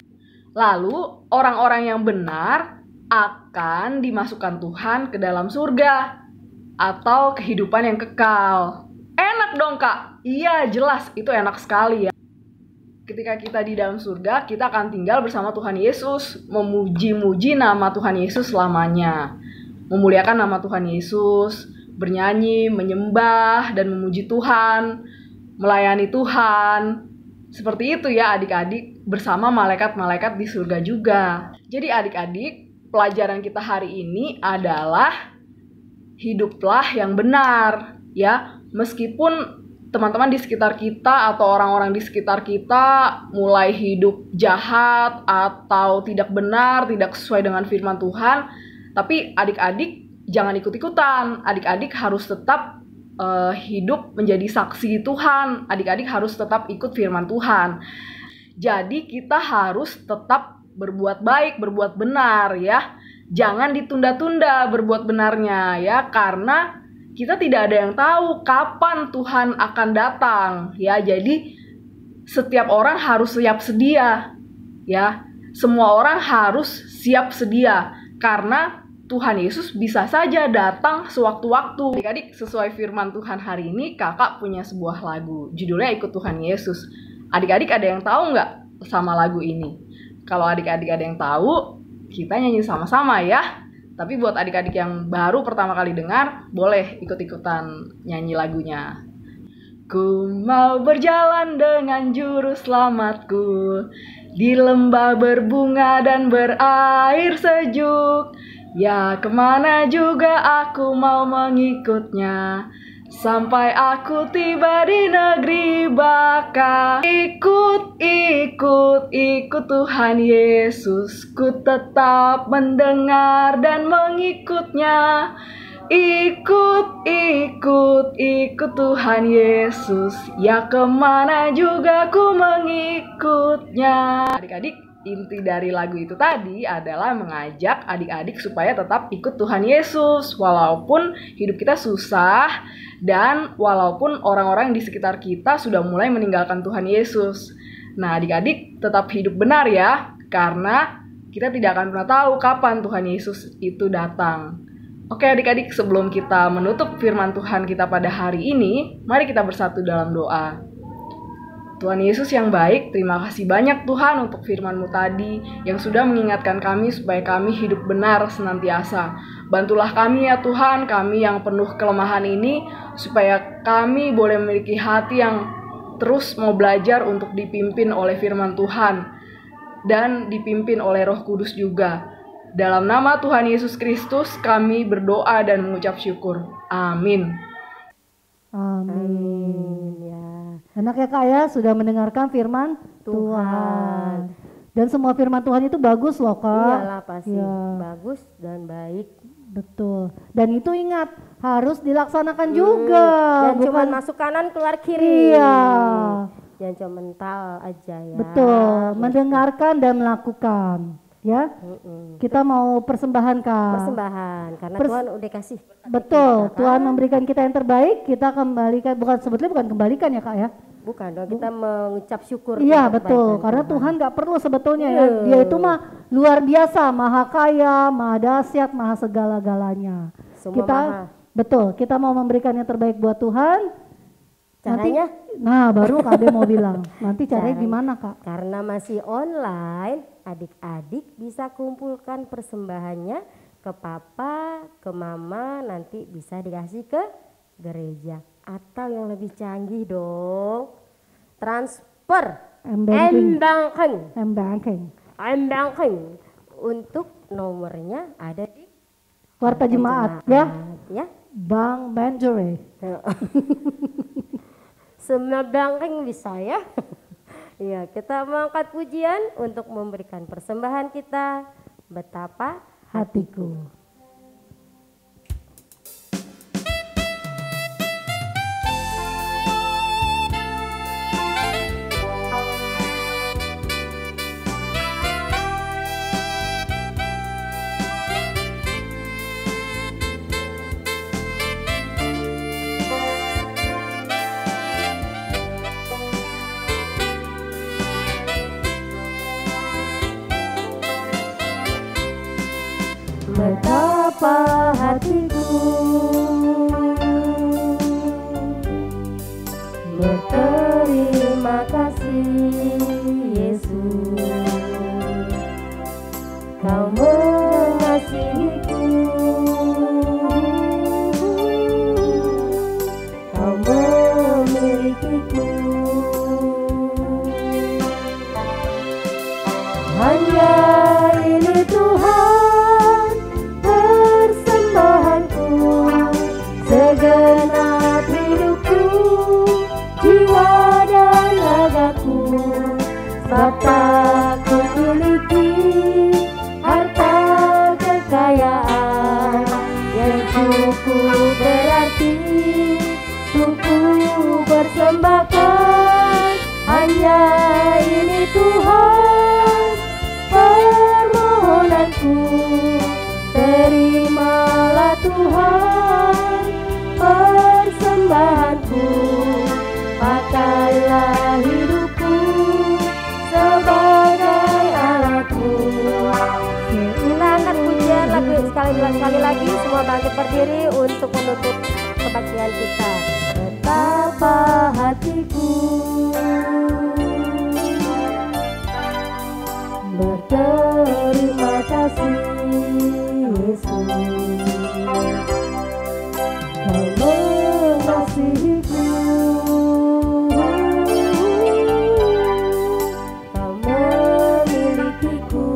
[SPEAKER 5] Lalu orang-orang yang benar akan dimasukkan Tuhan ke dalam surga atau kehidupan yang kekal. Enak dong Kak? Iya jelas, itu enak sekali ya. Ketika kita di dalam surga, kita akan tinggal bersama Tuhan Yesus, memuji-muji nama Tuhan Yesus selamanya, memuliakan nama Tuhan Yesus, bernyanyi, menyembah, dan memuji Tuhan, melayani Tuhan. Seperti itu ya adik-adik, bersama malaikat-malaikat di surga juga. Jadi adik-adik, pelajaran kita hari ini adalah hiduplah yang benar, ya. Meskipun teman-teman di sekitar kita atau orang-orang di sekitar kita mulai hidup jahat atau tidak benar, tidak sesuai dengan firman Tuhan, tapi adik-adik jangan ikut-ikutan. Adik-adik harus tetap hidup menjadi saksi Tuhan. Adik-adik harus tetap ikut firman Tuhan. Jadi kita harus tetap berbuat baik, berbuat benar ya. Jangan ditunda-tunda berbuat benarnya ya, karena kita tidak ada yang tahu kapan Tuhan akan datang ya. Jadi setiap orang harus siap sedia ya. Semua orang harus siap sedia karena Tuhan Yesus bisa saja datang sewaktu-waktu. Adik-adik, sesuai firman Tuhan hari ini, kakak punya sebuah lagu. Judulnya Ikut Tuhan Yesus. Adik-adik ada yang tahu nggak sama lagu ini? Kalau adik-adik ada yang tahu, kita nyanyi sama-sama ya. Tapi buat adik-adik yang baru pertama kali dengar, boleh ikut-ikutan nyanyi lagunya. Ku mau berjalan dengan juru selamatku di lembah berbunga dan berair sejuk. Ya kemana juga aku mau mengikutnya, sampai aku tiba di negeri baka. Ikut Tuhan Yesus, ku tetap mendengar dan mengikutnya. Ikut Tuhan Yesus, ya kemana juga ku mengikutnya. Adik-adik, inti dari lagu itu tadi adalah mengajak adik-adik supaya tetap ikut Tuhan Yesus walaupun hidup kita susah dan walaupun orang-orang di sekitar kita sudah mulai meninggalkan Tuhan Yesus. Nah, adik-adik tetap hidup benar ya, karena kita tidak akan pernah tahu kapan Tuhan Yesus itu datang. Oke adik-adik, sebelum kita menutup firman Tuhan kita pada hari ini, mari kita bersatu dalam doa. Tuhan Yesus yang baik, terima kasih banyak Tuhan untuk firman-Mu tadi yang sudah mengingatkan kami supaya kami hidup benar senantiasa. Bantulah kami ya Tuhan, kami yang penuh kelemahan ini, supaya kami boleh memiliki hati yang terus mau belajar untuk dipimpin oleh firman Tuhan dan dipimpin oleh Roh Kudus juga. Dalam nama Tuhan Yesus Kristus kami berdoa dan mengucap syukur. Amin.
[SPEAKER 1] Amin ya.
[SPEAKER 2] Enak ya Kak ya, sudah mendengarkan firman Tuhan. Dan semua firman Tuhan itu bagus loh Kak.
[SPEAKER 1] Iyalah pasti
[SPEAKER 2] Ya.
[SPEAKER 1] bagus dan baik.
[SPEAKER 2] Betul. Dan itu ingat, harus dilaksanakan juga.
[SPEAKER 1] Dan cuma masuk kanan keluar kiri.
[SPEAKER 2] Iya.
[SPEAKER 1] Jangan cuma mental aja ya.
[SPEAKER 2] Betul, mendengarkan dan melakukan. Ya, kita mau persembahan Kak.
[SPEAKER 1] Persembahan karena Tuhan udah kasih.
[SPEAKER 2] Betul,
[SPEAKER 1] Kita,
[SPEAKER 2] Tuhan
[SPEAKER 1] kan?
[SPEAKER 2] memberikan kita yang terbaik, kita kembalikan, sebetulnya bukan kembalikan ya Kak ya.
[SPEAKER 1] Bukan dong, kita mengucap syukur.
[SPEAKER 2] Iya
[SPEAKER 1] untuk
[SPEAKER 2] betul,
[SPEAKER 1] kebaikan
[SPEAKER 2] karena Tuhan nggak perlu sebetulnya ya, dia itu mah luar biasa, maha kaya, maha dahsyat, maha segala-galanya.
[SPEAKER 1] Semua
[SPEAKER 2] Kita
[SPEAKER 1] maha.
[SPEAKER 2] betul, kita mau memberikan yang terbaik buat Tuhan.
[SPEAKER 1] Caranya?
[SPEAKER 2] Nah baru Kak Ade mau bilang, nanti caranya gimana Kak?
[SPEAKER 1] Karena masih online, adik-adik bisa kumpulkan persembahannya ke papa, ke mama, nanti bisa dikasih ke gereja. Atau yang lebih canggih dong, transfer
[SPEAKER 2] M-Banking.
[SPEAKER 1] M-Banking.
[SPEAKER 2] M-Banking.
[SPEAKER 1] Untuk nomornya ada di
[SPEAKER 2] Warta Jemaat ya,
[SPEAKER 1] ya.
[SPEAKER 2] Bank Banjure.
[SPEAKER 1] Semua banking bisa ya. Ya, kita mengangkat pujian untuk memberikan persembahan kita. Betapa
[SPEAKER 2] Hatiku.
[SPEAKER 1] betapa hatiku berterima kasih Yesus, Kau mengasihiku, Kau memilikiku. Hanya ini Tuhan persembahanku, segenap hidupku, jiwa dan ragaku. Sebab tak kumiliki harta kekayaan yang cukup berarti untuk ku persembahkan. Hanya ini Tuhan permohonanku, terimalah Tuhan persembahanku, pakailah hidupku sebagai alatmu. Kita angkat pujian sekali lagi, semua bangkit berdiri untuk menutup kebaktian kita. Betapa hatiku berterima kasih Yesus, Kau mengasihiku, Kau memilikiku.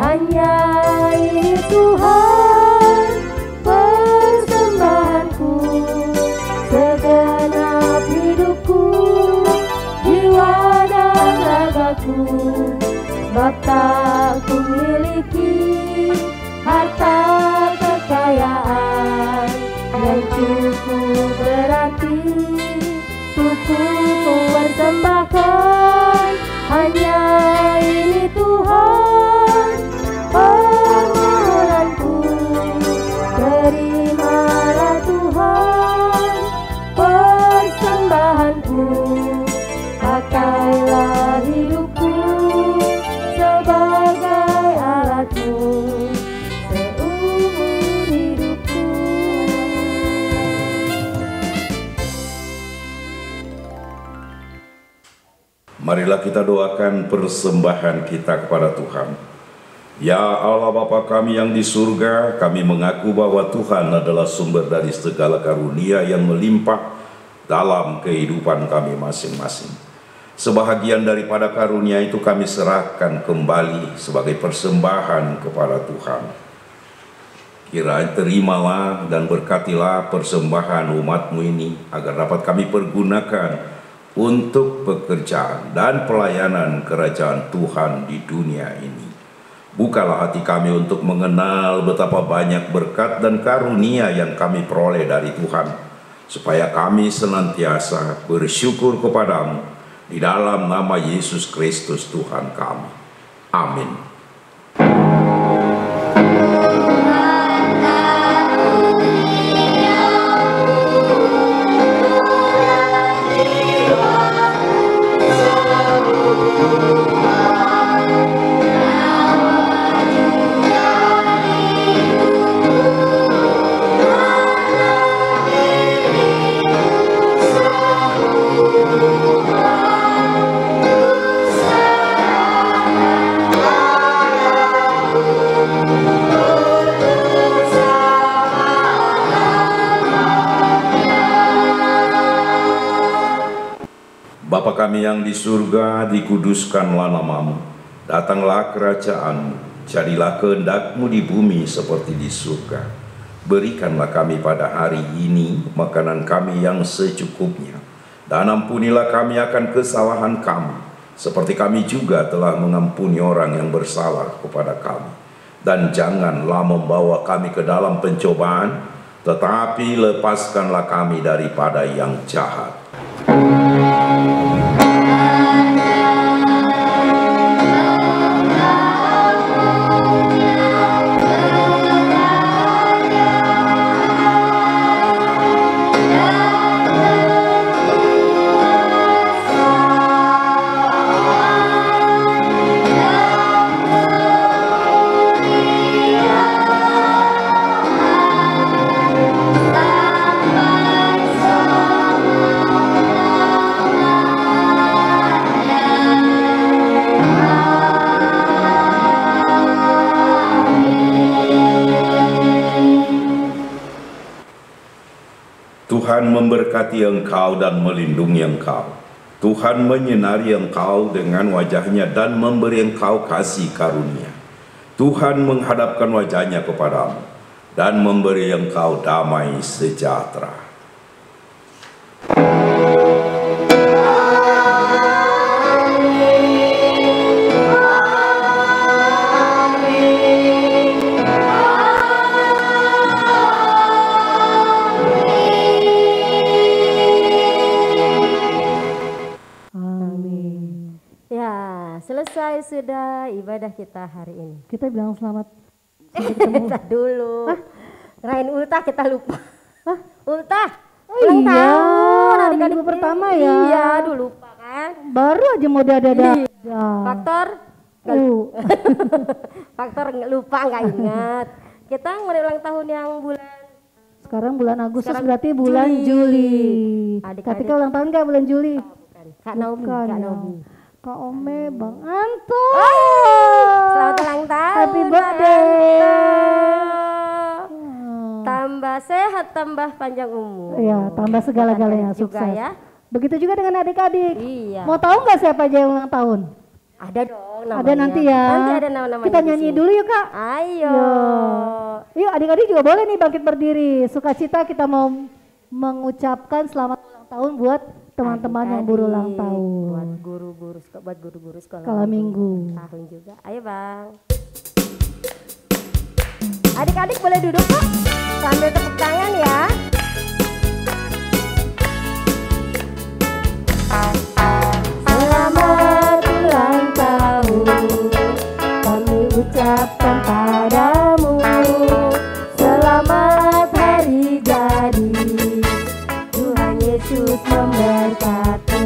[SPEAKER 1] Hanya ini Tuhan persembahanku, segenap hidupku, jiwa dan ragaku. Sebab tak kumiliki harta kekayaan yang cukup berarti untuk ku persembahkan. Hanya ini Tuhan permohonanku, terimalah Tuhan persembahanku, pakailah hidupku sebagai alatmu.
[SPEAKER 6] Marilah kita doakan persembahan kita kepada Tuhan. Ya Allah Bapa kami yang di surga, kami mengaku bahwa Tuhan adalah sumber dari segala karunia yang melimpah dalam kehidupan kami masing-masing. Sebahagian daripada karunia itu kami serahkan kembali sebagai persembahan kepada Tuhan. Kiranya terimalah dan berkatilah persembahan umat-Mu ini agar dapat kami pergunakan untuk pekerjaan dan pelayanan kerajaan Tuhan di dunia ini. Bukalah hati kami untuk mengenal betapa banyak berkat dan karunia yang kami peroleh dari Tuhan, supaya kami senantiasa bersyukur kepadamu di dalam nama Yesus Kristus Tuhan kami. Amin. Bapa kami yang di surga, dikuduskanlah nama-Mu. Datanglah kerajaan-Mu, jadilah kehendak-Mu di bumi seperti di surga. Berikanlah kami pada hari ini makanan kami yang secukupnya. Dan ampunilah kami akan kesalahan kami, seperti kami juga telah mengampuni orang yang bersalah kepada kami. Dan janganlah membawa kami ke dalam pencobaan, tetapi lepaskanlah kami daripada yang jahat. Tuhan memberkati engkau dan melindungi engkau. Tuhan menyinari engkau dengan wajahnya dan memberi engkau kasih karunia. Tuhan menghadapkan wajahnya kepadamu dan memberi engkau damai sejahtera.
[SPEAKER 1] Selesai sudah ibadah kita hari ini.
[SPEAKER 2] Kita bilang selamat sampai ketemu.
[SPEAKER 1] Dulu. Ngerain ultah kita lupa. Ultah.
[SPEAKER 2] Oh iya, minggu pertama ya.
[SPEAKER 1] Iya, aduh lupa kan.
[SPEAKER 2] Baru aja mau dada-dada.
[SPEAKER 1] Faktor faktor lupa nggak ingat. Kita ulang tahun yang bulan.
[SPEAKER 2] Sekarang bulan Agustus, berarti bulan Juli. Ketika ulang tahun nggak bulan Juli?
[SPEAKER 1] Kak Naomi, Kak Naomi.
[SPEAKER 2] Kak Ome, Bang Anto.
[SPEAKER 1] Selamat ulang tahun.
[SPEAKER 2] Happy birthday.
[SPEAKER 1] Tambah sehat, tambah panjang umur.
[SPEAKER 2] Iya, tambah segala-galanya sukses.
[SPEAKER 1] Ya.
[SPEAKER 2] Begitu juga dengan adik-adik.
[SPEAKER 1] Iya.
[SPEAKER 2] Mau tahu nggak siapa aja yang ulang tahun?
[SPEAKER 1] Ada dong namanya.
[SPEAKER 2] Ada nanti ya.
[SPEAKER 1] Nanti ada nama-namanya.
[SPEAKER 2] Kita nyanyi dulu yuk Kak.
[SPEAKER 1] Ayo.
[SPEAKER 2] Yuk adik-adik juga boleh nih bangkit berdiri. Sukacita kita mau mengucapkan selamat ulang tahun buat teman-teman yang berulang tahun.
[SPEAKER 1] Buat guru-guru sekolah.
[SPEAKER 2] Kala minggu.
[SPEAKER 1] Tahun juga. Ayo Bang. Adik-adik boleh duduk kok. Sambil tepuk tangan ya. Selamat ulang tahun. Kami ucapkan padamu. Selamat hari jadi. Tuhan Yesus memberkati.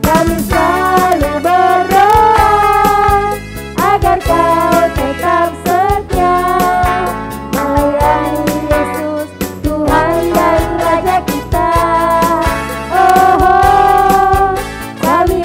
[SPEAKER 1] Kami selalu berdoa agar kau tetap setia melayani Yesus, Tuhan dan Raja kita. Oh, kami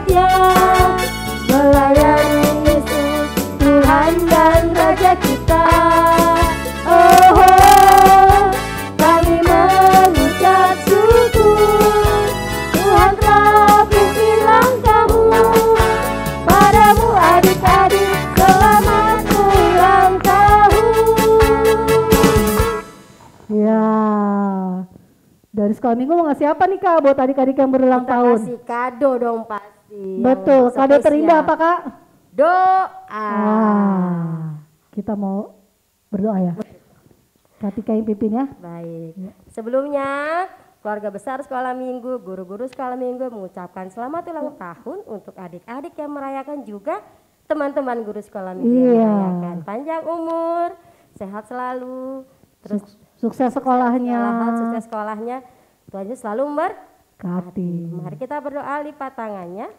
[SPEAKER 1] setia melayani Yesus, Tuhan dan Raja kita. Oh, kami mengucap syukur, Tuhan telah pimpin langkahmu. Padamu adik-adik, selamat ulang tahun.
[SPEAKER 2] Ya, dari sekolah minggu mau ngasih apa nih Kak buat adik-adik yang berulang
[SPEAKER 1] Kita
[SPEAKER 2] tahun?
[SPEAKER 1] kasih kado dong pasti.
[SPEAKER 2] Betul,
[SPEAKER 1] Yang
[SPEAKER 2] kado
[SPEAKER 1] spesial.
[SPEAKER 2] terindah apa Kak?
[SPEAKER 1] Doa.
[SPEAKER 2] Kita mau berdoa ya. Katika yang pimpin ya.
[SPEAKER 1] Baik. Sebelumnya, keluarga besar sekolah minggu, guru-guru sekolah minggu mengucapkan selamat ulang tahun untuk adik-adik yang merayakan, juga teman-teman guru sekolah minggu yang
[SPEAKER 2] Iya.
[SPEAKER 1] merayakan. Panjang umur, sehat selalu, terus
[SPEAKER 2] Sukses sekolahnya.
[SPEAKER 1] sukses sekolahnya. Tuhan Yesus selalu
[SPEAKER 2] Kati.
[SPEAKER 1] Mari kita berdoa, lipat tangannya,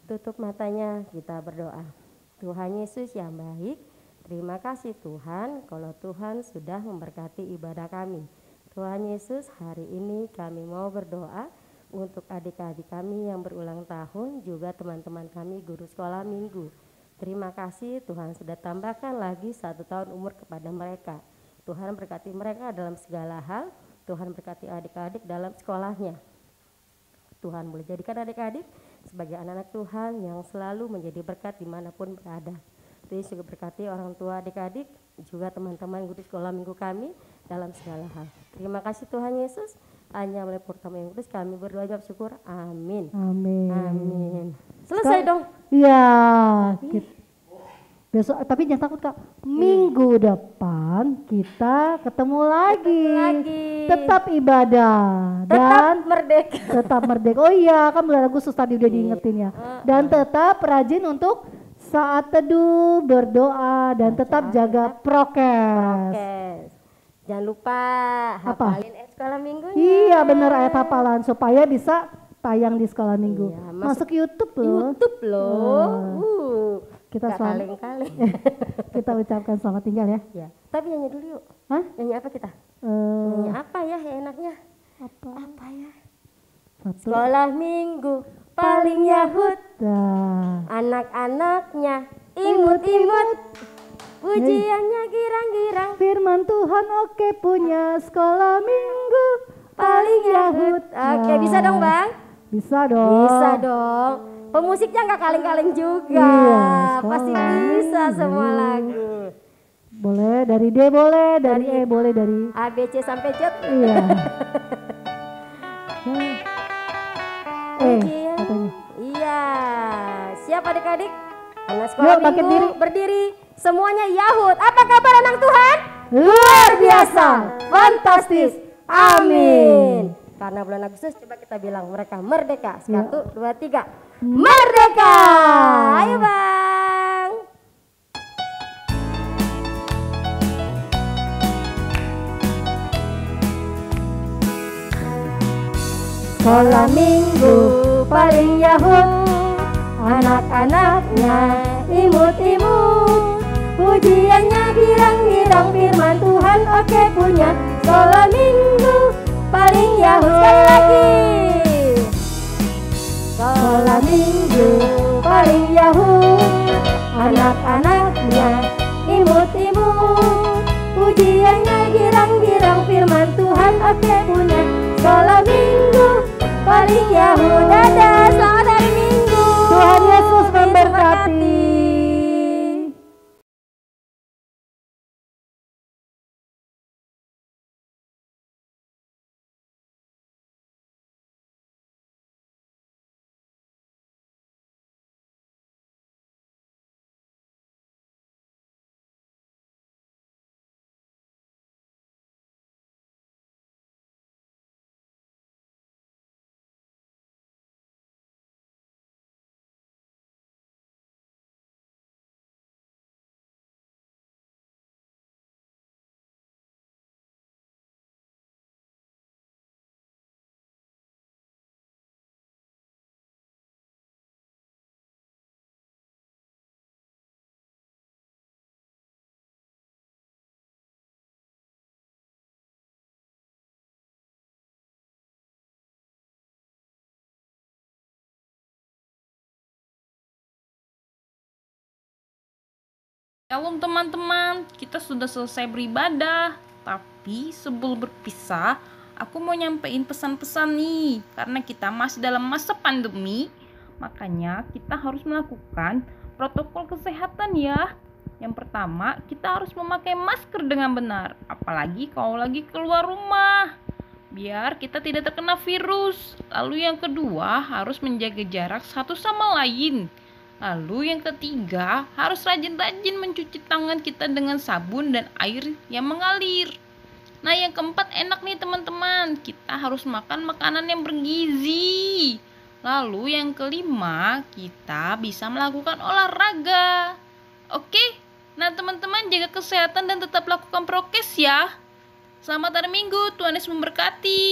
[SPEAKER 1] tutup matanya, kita berdoa. Tuhan Yesus yang baik, terima kasih Tuhan kalau Tuhan sudah memberkati ibadah kami. Tuhan Yesus, hari ini kami mau berdoa untuk adik-adik kami yang berulang tahun, juga teman-teman kami guru sekolah minggu. Terima kasih Tuhan sudah tambahkan lagi 1 tahun umur kepada mereka. Tuhan berkati mereka dalam segala hal. Tuhan berkati adik-adik dalam sekolahnya. Tuhan boleh jadikan adik-adik sebagai anak-anak Tuhan yang selalu menjadi berkat dimanapun berada. Tuhan juga berkati orang tua adik-adik, juga teman-teman guru sekolah minggu kami dalam segala hal. Terima kasih Tuhan Yesus. Hanya melalui pertama yang kudus kami berdoa jawab syukur. Amin.
[SPEAKER 2] Amin.
[SPEAKER 1] Amin. Selesai dong.
[SPEAKER 2] Iya. Besok, tapi jangan takut Kak. Minggu depan kita ketemu lagi. Tetap ibadah dan
[SPEAKER 1] Merdeka.
[SPEAKER 2] tetap merdeka. Oh iya, kan bulan Agustus tadi udah diingetin ya. Dan tetap rajin untuk saat teduh, berdoa, dan tetap jaga prokes.
[SPEAKER 1] Oke. Jangan lupa
[SPEAKER 2] Apa?
[SPEAKER 1] hafalin sekolah minggunya.
[SPEAKER 2] Iya benar, ayat hafalan supaya bisa tayang di sekolah minggu.
[SPEAKER 1] Iya,
[SPEAKER 2] masuk YouTube loh.
[SPEAKER 1] YouTube loh.
[SPEAKER 2] Kita
[SPEAKER 1] Gak
[SPEAKER 2] selalu
[SPEAKER 1] kaleng-kaleng.
[SPEAKER 2] kita ucapkan selamat tinggal ya.
[SPEAKER 1] Ya. Tapi nyanyi dulu yuk.
[SPEAKER 2] Hah?
[SPEAKER 1] Nyanyi apa kita?
[SPEAKER 2] Eh,
[SPEAKER 1] Nyanyi apa ya enaknya?
[SPEAKER 2] apa?
[SPEAKER 1] Apa ya?
[SPEAKER 2] Satu.
[SPEAKER 1] Sekolah minggu paling Yahud,
[SPEAKER 2] Dah.
[SPEAKER 1] anak-anaknya imut-imut, pujiannya girang-girang,
[SPEAKER 2] Firman Tuhan oke punya sekolah minggu
[SPEAKER 1] paling Yahud. Oke, bisa dong Bang?
[SPEAKER 2] Bisa dong.
[SPEAKER 1] Bisa dong. Pemusiknya nggak kaleng-kaleng juga.
[SPEAKER 2] Iya,
[SPEAKER 1] Pasti
[SPEAKER 2] sekolah
[SPEAKER 1] bisa
[SPEAKER 2] minggu.
[SPEAKER 1] semua lagu.
[SPEAKER 2] Boleh dari D boleh, dari E boleh, dari
[SPEAKER 1] A, B, C sampai Z.
[SPEAKER 2] iya.
[SPEAKER 1] Pujian.
[SPEAKER 2] Katanya.
[SPEAKER 1] Iya. Siap adik-adik? Anak sekolah
[SPEAKER 2] Yuk, bangkit
[SPEAKER 1] minggu
[SPEAKER 2] diri.
[SPEAKER 1] berdiri. Semuanya Yahud. Apa kabar anak Tuhan?
[SPEAKER 2] Luar
[SPEAKER 1] Biasa, fantastis, amin. Karena bulan Agustus coba kita bilang mereka merdeka. 1, 2, 3. Merdeka! Ayo Bang. Sekolah minggu paling Yahud, anak-anaknya imut-imut, pujiannya girang-girang, firman Tuhan oke punya. Sekolah minggu paling Yahud. Sekali lagi. Sekolah minggu paling Yahud, anak-anaknya imut-imut, pujiannya girang-girang, firman Tuhan oke punya. Sekolah minggu paling Yahud. Dadah, selamat hari Minggu.
[SPEAKER 2] Tuhan Yesus memberkati.
[SPEAKER 7] Shalom teman-teman, kita sudah selesai beribadah. Tapi sebelum berpisah, aku mau nyampein pesan-pesan nih. Karena kita masih dalam masa pandemi, makanya kita harus melakukan protokol kesehatan ya. Yang pertama, kita harus memakai masker dengan benar. Apalagi kalau lagi keluar rumah, biar kita tidak terkena virus. Lalu yang kedua, harus menjaga jarak satu sama lain. Lalu yang ketiga, harus rajin-rajin mencuci tangan kita dengan sabun dan air yang mengalir. Nah, yang keempat enak nih teman-teman, kita harus makan makanan yang bergizi. Lalu yang kelima, kita bisa melakukan olahraga. Oke, nah teman-teman jaga kesehatan dan tetap lakukan prokes ya. Selamat hari Minggu, Tuhan Yesus memberkati.